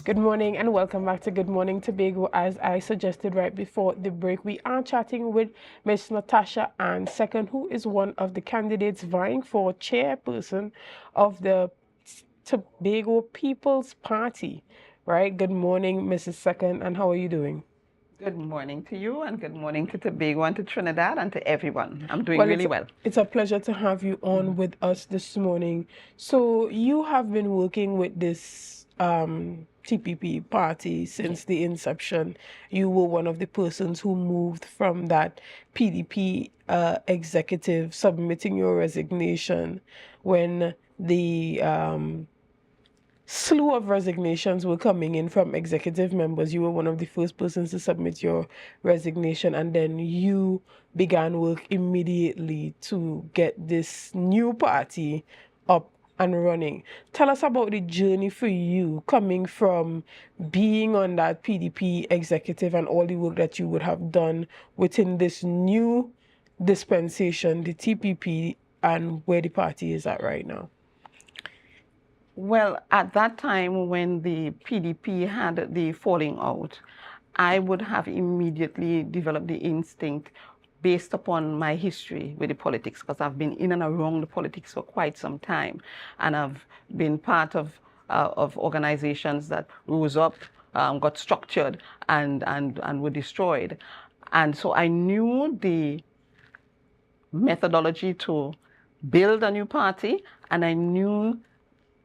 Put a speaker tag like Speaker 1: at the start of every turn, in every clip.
Speaker 1: Good morning and welcome back to Good Morning Tobago. As I suggested right before the break, we are chatting with Miss Natasha and Second, who is one of the candidates vying for chairperson of the Tobago People's Party. Right? Good morning, Mrs. Second, and how are you doing?
Speaker 2: Good morning to you, and good morning to Tobago and to Trinidad and to everyone. I'm doing
Speaker 1: Well,
Speaker 2: really well.
Speaker 1: it's a pleasure to have you on with us this morning. So you have been working with this T.P.P party since the inception. You were one of the persons who moved from that PDP executive, submitting your resignation when the slew of resignations were coming in from executive members. You were one of the first persons to submit your resignation, and then you began work immediately to get this new party up and running. Tell us about the journey for you coming from being on that PDP executive and all the work that you would have done within this new dispensation, the TPP, and where the party is at right now.
Speaker 2: Well, at that time when the PDP had the falling out, I would have immediately developed the instinct based upon my history with the politics, because I've been in and around the politics for quite some time, and I've been part of organizations that rose up, got structured, and were destroyed. And so I knew the methodology to build a new party, and I knew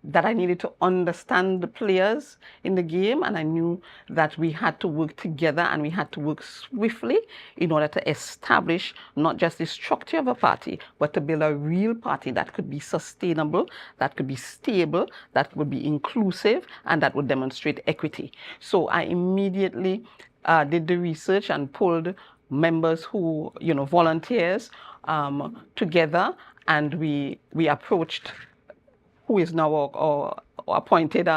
Speaker 2: that I needed to understand the players in the game, and I knew that we had to work together and we had to work swiftly in order to establish not just the structure of a party, but to build a real party that could be sustainable, that could be stable, that would be inclusive, and that would demonstrate equity. So I immediately did the research and pulled members who, volunteers together, and we approached who is now our appointed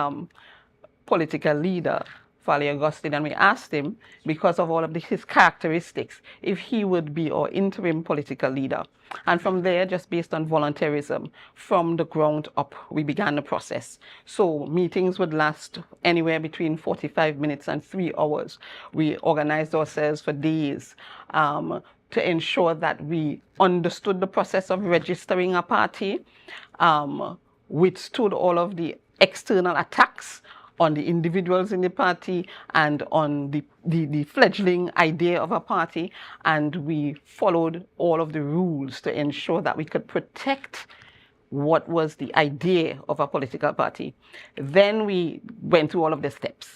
Speaker 2: political leader, Fali Augustine, and we asked him, because of all of his characteristics, if he would be our interim political leader. And from there, just based on volunteerism, from the ground up, we began the process. So meetings would last anywhere between 45 minutes and 3 hours. We organized ourselves for days to ensure that we understood the process of registering a party, withstood all of the external attacks on the individuals in the party and on the fledgling idea of a party, and we followed all of the rules to ensure that we could protect what was the idea of a political party. Then we went through all of the steps.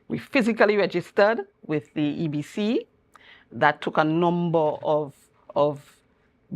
Speaker 2: We physically registered with the EBC. That took a number of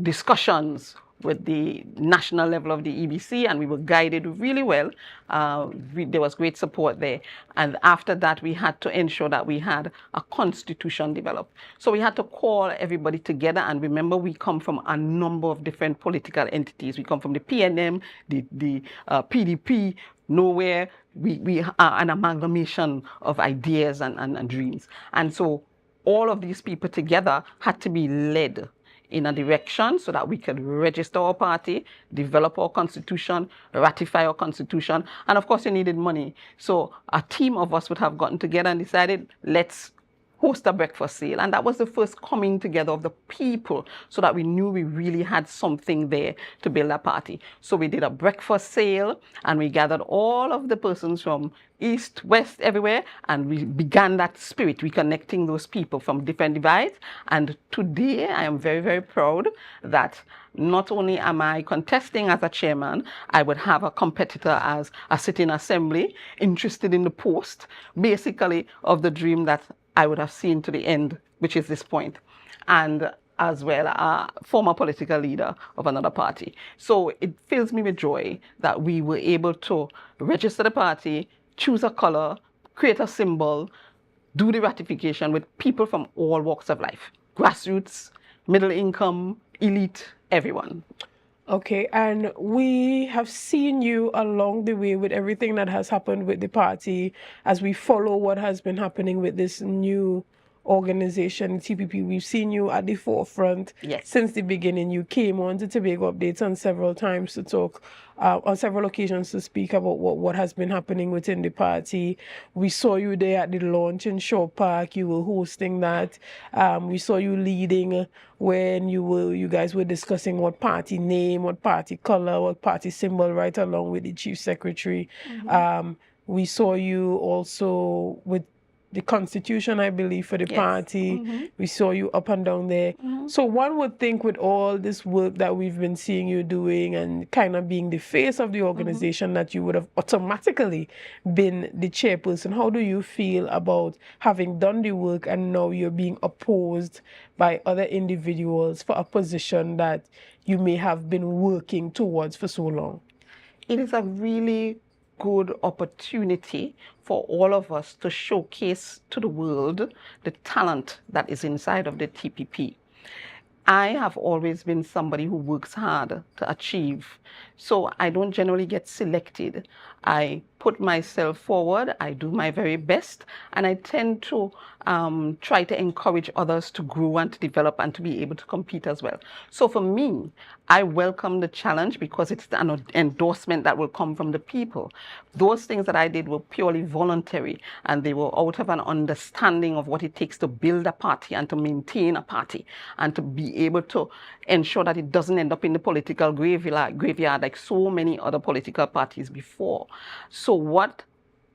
Speaker 2: discussions with the national level of the EBC, and we were guided really well. There was great support there. And after that, we had to ensure that we had a constitution developed. So we had to call everybody together, and remember, we come from a number of different political entities. We come from the PNM, the PDP, nowhere. We are an amalgamation of ideas and dreams. And so all of these people together had to be led in a direction so that we could register our party, develop our constitution, ratify our constitution, and of course you needed money. So a team of us would have gotten together and decided, let's host a breakfast sale. And that was the first coming together of the people, so that we knew we really had something there to build a party. So we did a breakfast sale, and we gathered all of the persons from east, west, everywhere, and we began that spirit, reconnecting those people from different divides. And today I am very, very proud that not only am I contesting as a chairman, I would have a competitor as a sitting assembly, interested in the post, basically of the dream that I would have seen to the end, which is this point, and as well a former political leader of another party. So it fills me with joy that we were able to register the party, choose a color, create a symbol, do the ratification with people from all walks of life, grassroots, middle income, elite, everyone.
Speaker 1: Okay, and we have seen you along the way with everything that has happened with the party as we follow what has been happening with this new organization, T.P.P. We've seen you at the forefront
Speaker 2: Yes.
Speaker 1: since the beginning. You came on to Tobago Updates on several times to talk, on several occasions to speak about what has been happening within the party. We saw you there at the launch in Shaw Park. You were hosting that. We saw you leading when you guys were discussing what party name, what party color, what party symbol, right along with the chief secretary. We saw you also with the constitution, I believe, for the
Speaker 2: Yes.
Speaker 1: party. We saw you up and down there. So one would think with all this work that we've been seeing you doing and kind of being the face of the organization that you would have automatically been the chairperson. How do you feel about having done the work and now you're being opposed by other individuals for a position that you may have been working towards for so long?
Speaker 2: It is a really good opportunity for all of us to showcase to the world the talent that is inside of the T.P.P. I have always been somebody who works hard to achieve. So I don't generally get selected. I put myself forward, I do my very best, and I tend to try to encourage others to grow and to develop and to be able to compete as well. So for me, I welcome the challenge because it's an endorsement that will come from the people. Those things that I did were purely voluntary, and they were out of an understanding of what it takes to build a party and to maintain a party and to be able to ensure that it doesn't end up in the political graveyard like so many other political parties before. So what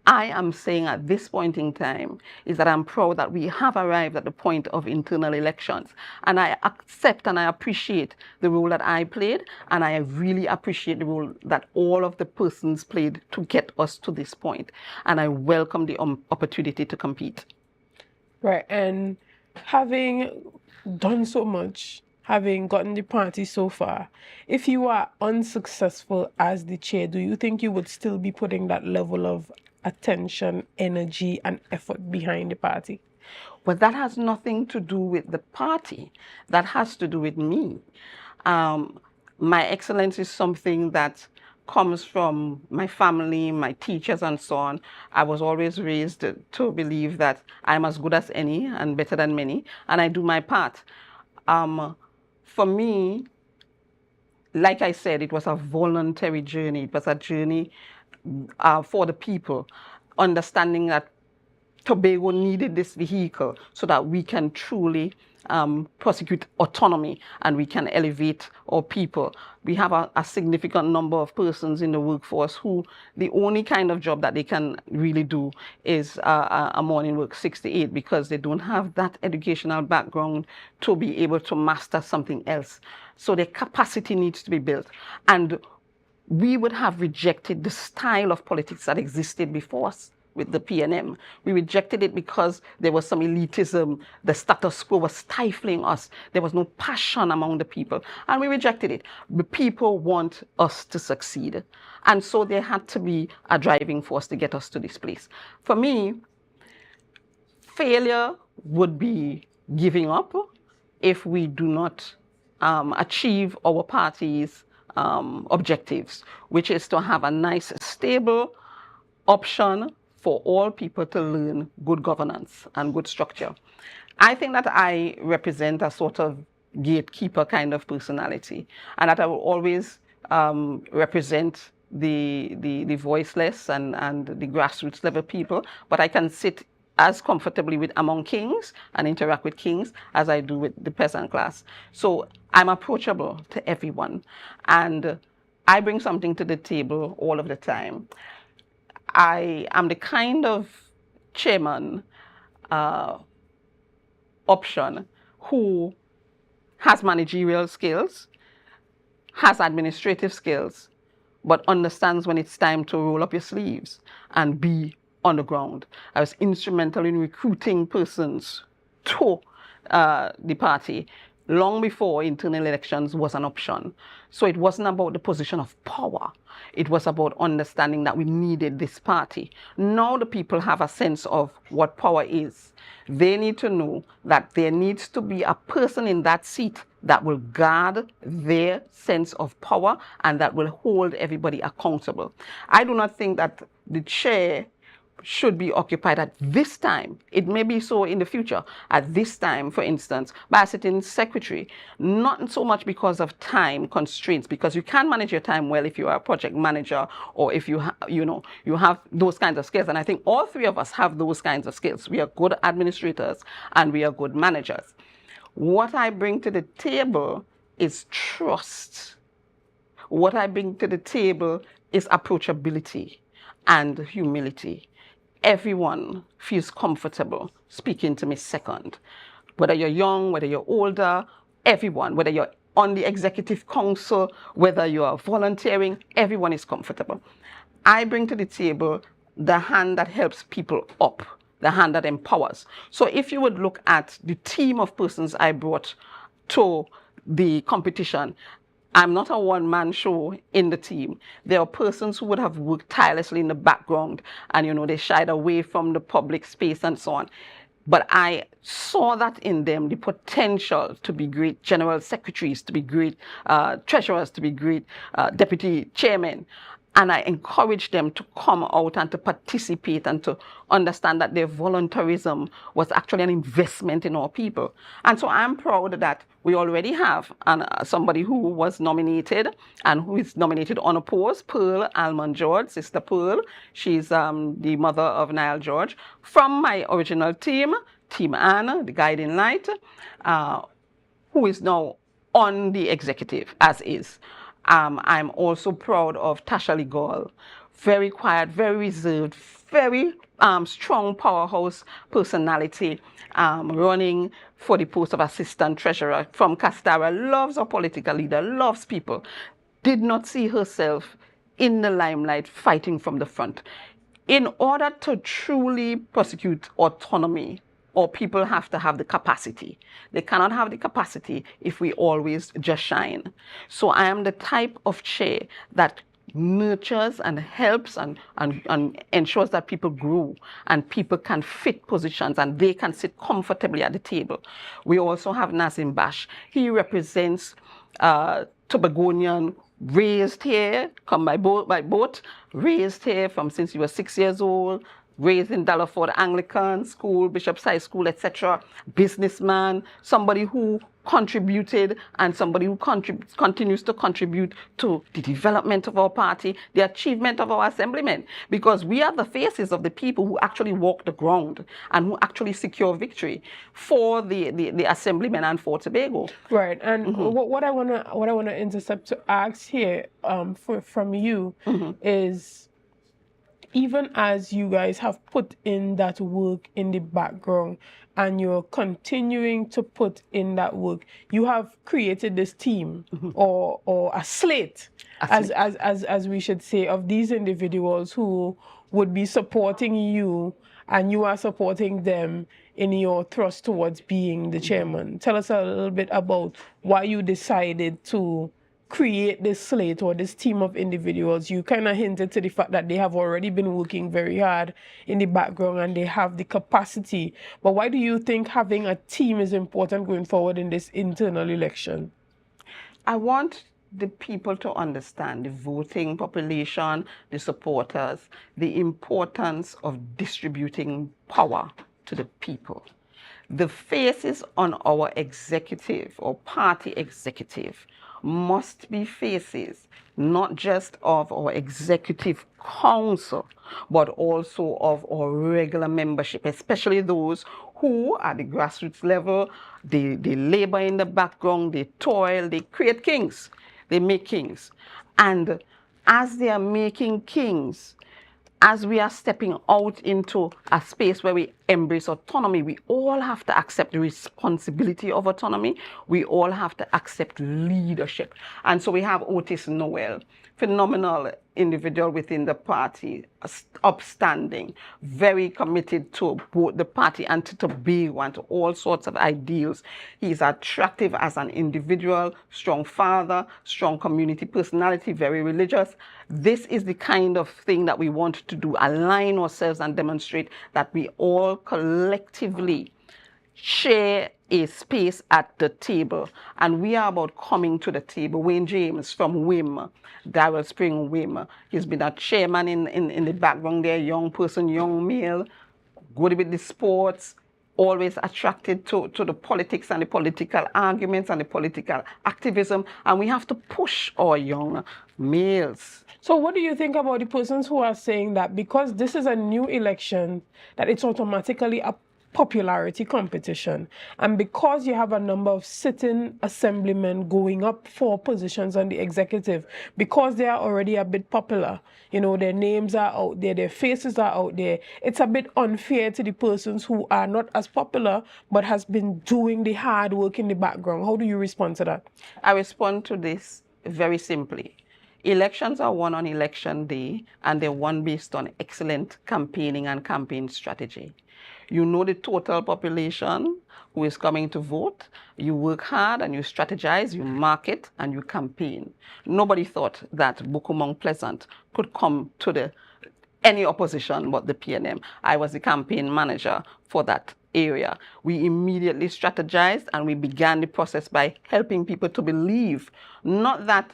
Speaker 2: I am saying at this point in time is that I'm proud that we have arrived at the point of internal elections. And I accept and I appreciate the role that I played. And I really appreciate the role that all of the persons played to get us to this point. And I welcome the opportunity to compete.
Speaker 1: Right. And having done so much, having gotten the party so far, if you are unsuccessful as the chair, do you think you would still be putting that level of attention, energy, and effort behind the party?
Speaker 2: But that has nothing to do with the party. That has to do with me. My excellence is something that comes from my family, my teachers, and so on. I was always raised to believe that I'm as good as any and better than many, and I do my part. For me, like I said, it was a voluntary journey. It was a journey for the people, understanding that Tobago needed this vehicle so that we can truly prosecute autonomy and we can elevate our people. We have a significant number of persons in the workforce who the only kind of job that they can really do is a morning work 6 to 8 because they don't have that educational background to be able to master something else. So their capacity needs to be built. And we would have rejected the style of politics that existed before us with the PNM. We rejected it because there was some elitism. The status quo was stifling us. There was no passion among the people. And we rejected it. The people want us to succeed. And so there had to be a driving force to get us to this place. For me, failure would be giving up if we do not achieve our party's objectives, which is to have a nice, stable option for all people to learn good governance and good structure. I think that I represent a sort of gatekeeper kind of personality, and that I will always represent the voiceless and the grassroots level people, but I can sit as comfortably with among kings and interact with kings as I do with the peasant class. So I'm approachable to everyone, and I bring something to the table all of the time. I am the kind of chairman option who has managerial skills, has administrative skills, but understands when it's time to roll up your sleeves and be on the ground. I was instrumental in recruiting persons to the party long before internal elections was an option. So it wasn't about the position of power. It was about understanding that we needed this party. Now the people have a sense of what power is. They need to know that there needs to be a person in that seat that will guard their sense of power and that will hold everybody accountable. I do not think that the chair should be occupied at this time. It may be so in the future. At this time, for instance, by a certain secretary, not so much because of time constraints, because you can manage your time well if you are a project manager or if you have those kinds of skills. And I think all three of us have those kinds of skills. We are good administrators and we are good managers. What I bring to the table is trust. What I bring to the table is approachability and humility. Everyone feels comfortable speaking to me second. Whether you're young, whether you're older, everyone, whether you're on the executive council, whether you are volunteering, everyone is comfortable. I bring to the table the hand that helps people up, the hand that empowers. So if you would look at the team of persons I brought to the competition, I'm not a one-man show in the team. There are persons who would have worked tirelessly in the background and, they shied away from the public space and so on. But I saw that in them, the potential to be great general secretaries, to be great treasurers, to be great deputy chairmen. And I encouraged them to come out and to participate and to understand that their voluntarism was actually an investment in our people. And so I'm proud that we already have somebody who was nominated and who is nominated unopposed, Pearl Almond George, Sister Pearl. She's the mother of Niall George. From my original team, Team Anne, the guiding light, who is now on the executive, as is. I'm also proud of Tasha Ligal, very quiet, very reserved, very strong powerhouse personality, running for the post of assistant treasurer from Castara, loves a political leader, loves people, did not see herself in the limelight fighting from the front. In order to truly prosecute autonomy, or people have to have the capacity. They cannot have the capacity if we always just shine. So I am the type of chair that nurtures and helps and ensures that people grow and people can fit positions and they can sit comfortably at the table. We also have Nazim Bash. He represents Tobagonian, raised here, come by boat, raised here from since he was 6 years old, raised in Dallaford Anglican School, Bishop's High School, etc. Businessman, somebody who contributed and somebody who continues to contribute to the development of our party, the achievement of our assemblymen, because we are the faces of the people who actually walk the ground and who actually secure victory for the assemblymen and for Tobago.
Speaker 1: Right, and what I wanna intercept to ask here from you is, even as you guys have put in that work in the background and you're continuing to put in that work, you have created this team or a slate, as we should say, of these individuals who would be supporting you and you are supporting them in your thrust towards being the chairman. Tell us a little bit about why you decided to create this slate or this team of individuals. You kind of hinted to the fact that they have already been working very hard in the background and they have the capacity. But why do you think having a team is important going forward in this internal election?
Speaker 2: I want the people to understand, the voting population, the supporters, the importance of distributing power to the people. The faces on our executive or party executive must be faces not just of our executive council, but also of our regular membership, especially those who at the grassroots level, they labor in the background, they toil, they create kings, they make kings. And as they are making kings, as we are stepping out into a space where we embrace autonomy, we all have to accept the responsibility of autonomy. We all have to accept leadership. And so we have Otis Noel, phenomenal individual within the party, upstanding, very committed to both the party and to Tobago and to all sorts of ideals. He's attractive as an individual, strong father, strong community personality, very religious. This is the kind of thing that we want to do, align ourselves and demonstrate that we all collectively share a space at the table. And we are about coming to the table. Wayne James from WIM, Darrell Spring WIM, he's been a chairman in the background there, young person, young male, good with the sports, always attracted to the politics and the political arguments and the political activism. And we have to push our young males.
Speaker 1: So what do you think about the persons who are saying that because this is a new election, that it's automatically a popularity competition, and because you have a number of sitting assemblymen going up for positions on the executive, because they are already a bit popular, you know, their names are out there, their faces are out there, it's a bit unfair to the persons who are not as popular but has been doing the hard work in the background? How do you respond to that?
Speaker 2: I respond to this very simply. Elections are won on election day, and they're won based on excellent campaigning and campaign strategy. You know the total population who is coming to vote. You work hard and you strategize, you market, and you campaign. Nobody thought that Bukumong Pleasant could come to any opposition but the PNM. I was the campaign manager for that area. We immediately strategized and we began the process by helping people to believe, not that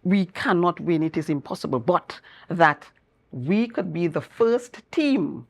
Speaker 2: we cannot win, it is impossible, but that we could be the first team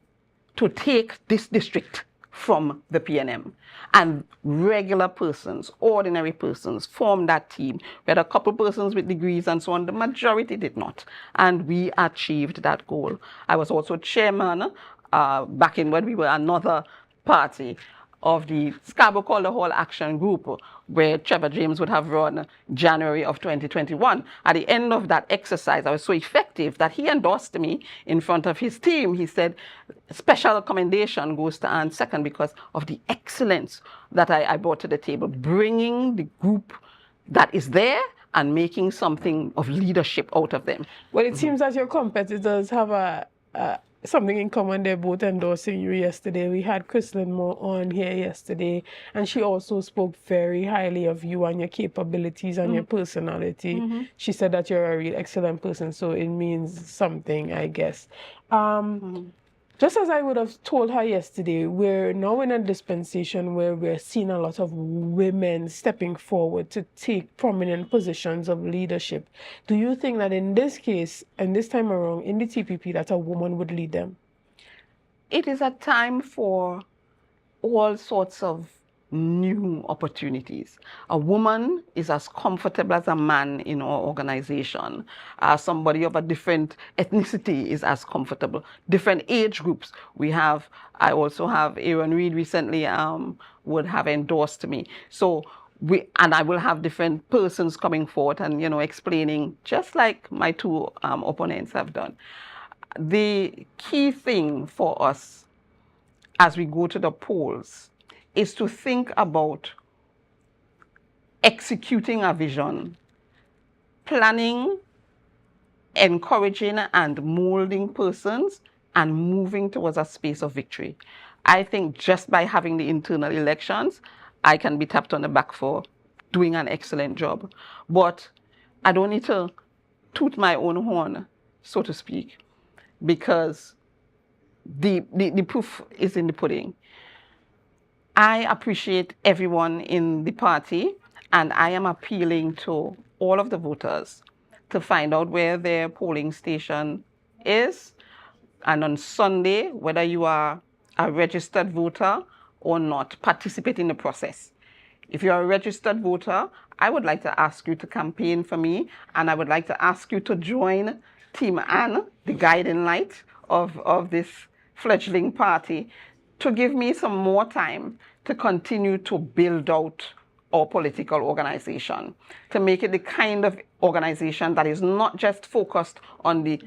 Speaker 2: to take this district from the PNM. And regular persons, ordinary persons formed that team. We had a couple persons with degrees and so on. The majority did not. And we achieved that goal. I was also chairman back in when we were another party of the Scarborough Calder Hall Action Group, where Trevor James would have run January of 2021. At the end of that exercise, I was so effective that he endorsed me in front of his team. He said, special commendation goes to Anne second because of the excellence that I brought to the table, bringing the group that is there and making something of leadership out of them.
Speaker 1: Well, it seems that your competitors have something in common. They're both endorsing you yesterday. We had Chrislyn Moore on here yesterday, and she also spoke very highly of you and your capabilities and your personality. She said that you're a real excellent person, so it means something, I guess. Just as I would have told her yesterday, we're now in a dispensation where we're seeing a lot of women stepping forward to take prominent positions of leadership. Do you think that in this case, and this time around, in the T.P.P, that a woman would lead them?
Speaker 2: It is a time for all sorts of new opportunities. A woman is as comfortable as a man in our organization. Somebody of a different ethnicity is as comfortable. Different age groups. I also have Aaron Reed recently would have endorsed me. So I will have different persons coming forward and, explaining, just like my two opponents have done. The key thing for us as we go to the polls is to think about executing a vision, planning, encouraging and molding persons, and moving towards a space of victory. I think just by having the internal elections, I can be tapped on the back for doing an excellent job. But I don't need to toot my own horn, so to speak, because the proof is in the pudding. I appreciate everyone in the party, and I am appealing to all of the voters to find out where their polling station is, and on Sunday, whether you are a registered voter or not, participate in the process. If you're a registered voter, I would like to ask you to campaign for me, and I would like to ask you to join Team Anne, the guiding light of this fledgling party, to give me some more time to continue to build out our political organization, to make it the kind of organization that is not just focused on the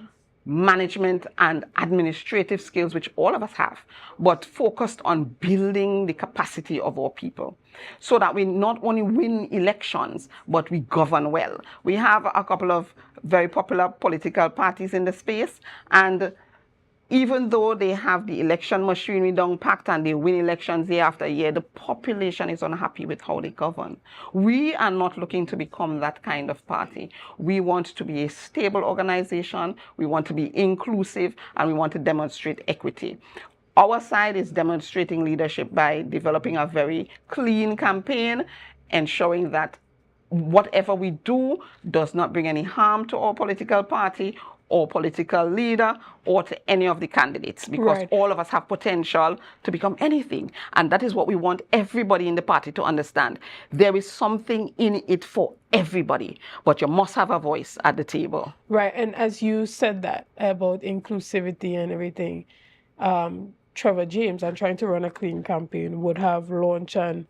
Speaker 2: management and administrative skills, which all of us have, but focused on building the capacity of our people so that we not only win elections, but we govern well. We have a couple of very popular political parties in the space, and even though they have the election machinery down packed and they win elections year after year, the population is unhappy with how they govern. We are not looking to become that kind of party. We want to be a stable organization, we want to be inclusive, and we want to demonstrate equity. Our side is demonstrating leadership by developing a very clean campaign, ensuring that whatever we do does not bring any harm to our political party or political leader or to any of the candidates, because
Speaker 1: Right.
Speaker 2: all of us have potential to become anything. And that is what we want everybody in the party to understand. There is something in it for everybody, but you must have a voice at the table.
Speaker 1: Right. And as you said that about inclusivity and everything, Trevor James, and trying to run a clean campaign, would have launched an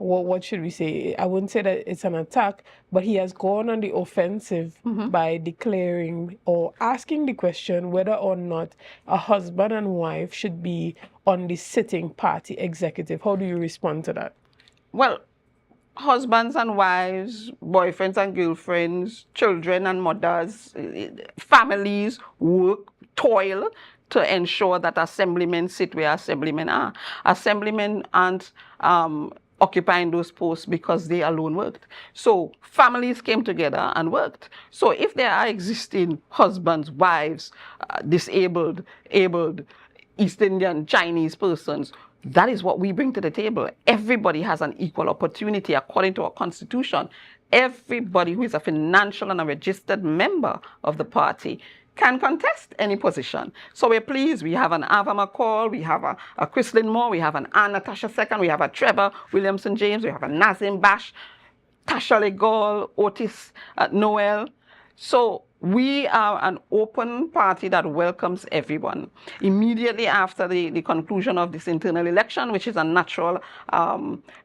Speaker 1: what should we say? I wouldn't say that it's an attack, but he has gone on the offensive by declaring or asking the question whether or not a husband and wife should be on the sitting party executive. How do you respond to that?
Speaker 2: Well, husbands and wives, boyfriends and girlfriends, children and mothers, families work, toil to ensure that assemblymen sit where assemblymen are. Assemblymen aren't occupying those posts because they alone worked. So families came together and worked. So if there are existing husbands, wives, disabled, abled, East Indian, Chinese persons, that is what we bring to the table. Everybody has an equal opportunity according to our constitution. Everybody who is a financial and a registered member of the party can contest any position. So we're pleased. We have an Ava McCall, we have a Chrislyn Moore, we have an Natasha second, we have a Trevor Williamson James, we have a Nazim Bash, Tasha Legal, Otis Noel. So we are an open party that welcomes everyone. Immediately after the conclusion of this internal election, which is a natural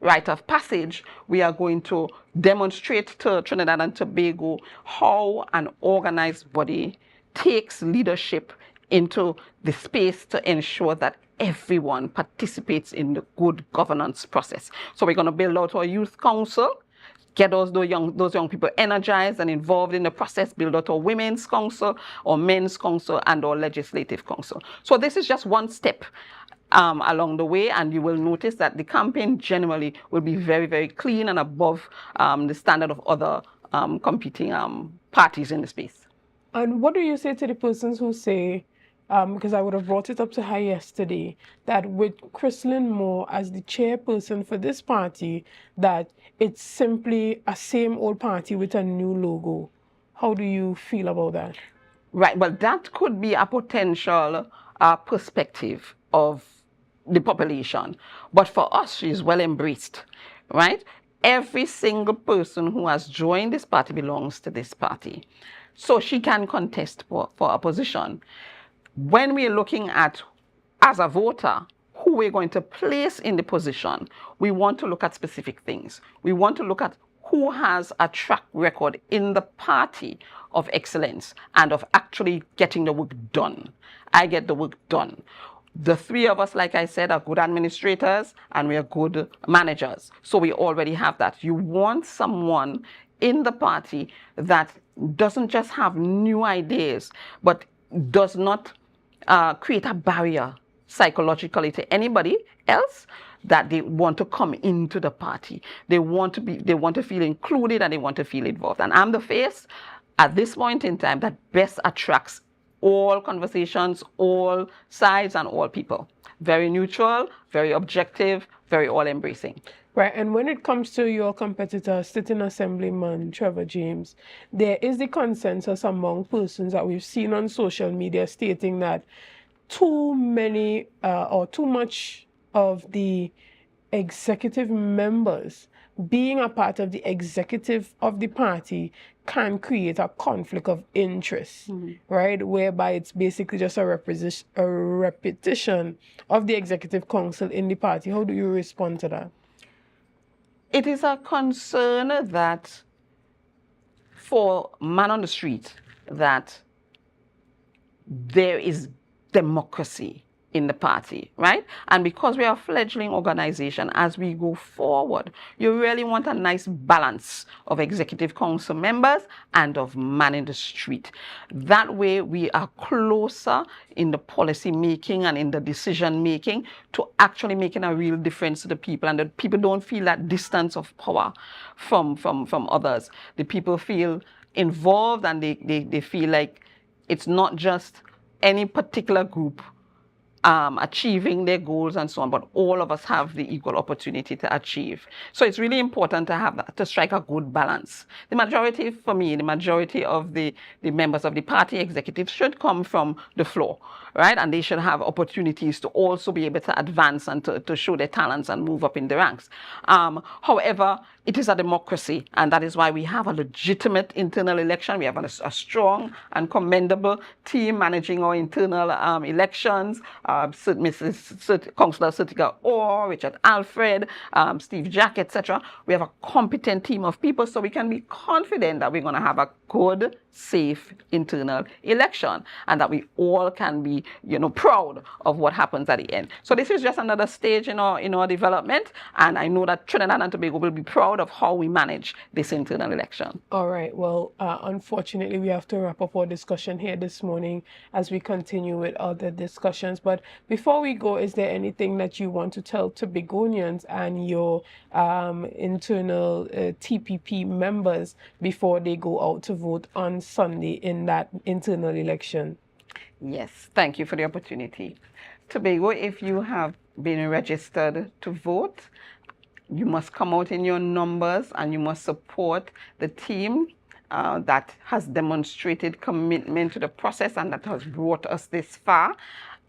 Speaker 2: rite of passage, we are going to demonstrate to Trinidad and Tobago how an organized body takes leadership into the space to ensure that everyone participates in the good governance process. So we're going to build out our youth council, get those young people energized and involved in the process, build out our women's council, or men's council, and our legislative council. So this is just one step along the way, and you will notice that the campaign generally will be very, very clean and above the standard of other competing parties in the space.
Speaker 1: And what do you say to the persons who say, because I would have brought it up to her yesterday, that with Chrislyn Moore as the chairperson for this party, that it's simply a same old party with a new logo? How do you feel about that?
Speaker 2: Right, well, that could be a potential perspective of the population. But for us, she's well embraced, right? Every single person who has joined this party belongs to this party. So she can contest for a position. When we're looking at, as a voter, who we're going to place in the position, we want to look at specific things. We want to look at who has a track record in the party of excellence and of actually getting the work done. I get the work done. The three of us, like I said, are good administrators and we are good managers. So we already have that. You want someone in the party that doesn't just have new ideas, but does not create a barrier psychologically to anybody else that they want to come into the party. They want to feel included and they want to feel involved. And I'm the face at this point in time that best attracts all conversations, all sides, and all people. Very neutral, very objective, very all-embracing.
Speaker 1: Right, and when it comes to your competitor, sitting assemblyman Trevor James, there is the consensus among persons that we've seen on social media stating that too many or too much of the executive members being a part of the executive of the party can create a conflict of interest, right? Whereby it's basically just a repetition of the executive council in the party. How do you respond to that?
Speaker 2: It is a concern that for man on the street that there is democracy in the party, right? And because we are a fledgling organization, as we go forward, you really want a nice balance of executive council members and of man in the street. That way we are closer in the policy making and in the decision making to actually making a real difference to the people, and that people don't feel that distance of power from others. The people feel involved and they feel like it's not just any particular group achieving their goals and so on, but all of us have the equal opportunity to achieve. So it's really important to have that, to strike a good balance. The majority, for me, the majority of the members of the party executive should come from the floor, right? And they should have opportunities to also be able to advance and to show their talents and move up in the ranks. However, it is a democracy, and that is why we have a legitimate internal election. We have a strong and commendable team managing our internal elections. Councillor Sutika Orr, Richard Alfred, Steve Jack, etc. We have a competent team of people, so we can be confident that we're going to have a good, safe internal election, and that we all can be, proud of what happens at the end. So this is just another stage in our development, and I know that Trinidad and Tobago will be proud of how we manage this internal election.
Speaker 1: All right. Well, unfortunately, we have to wrap up our discussion here this morning as we continue with other discussions. But before we go, is there anything that you want to tell Tobagonians and your internal T.P.P members before they go out to vote on Sunday in that internal election?
Speaker 2: Yes, thank you for the opportunity. Tobago, if you have been registered to vote, you must come out in your numbers and you must support the team that has demonstrated commitment to the process and that has brought us this far.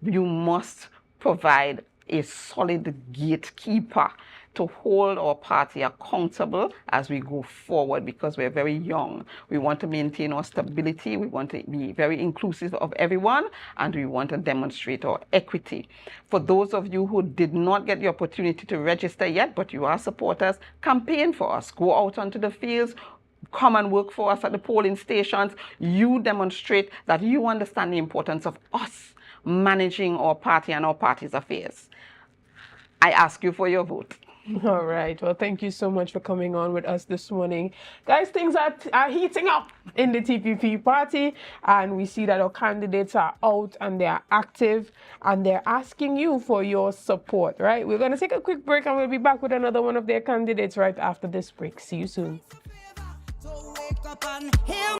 Speaker 2: You must provide a solid gatekeeper to hold our party accountable as we go forward, because we're very young. We want to maintain our stability, we want to be very inclusive of everyone, and we want to demonstrate our equity. For those of you who did not get the opportunity to register yet, but you are supporters, campaign for us. Go out onto the fields, come and work for us at the polling stations. You demonstrate that you understand the importance of us managing our party and our party's affairs. I ask you for your vote.
Speaker 1: All right. Well, thank you so much for coming on with us this morning. Guys, things are heating up in the T.P.P party, and we see that our candidates are out and they are active and they're asking you for your support, right? We're going to take a quick break and we'll be back with another one of their candidates right after this break. See you soon.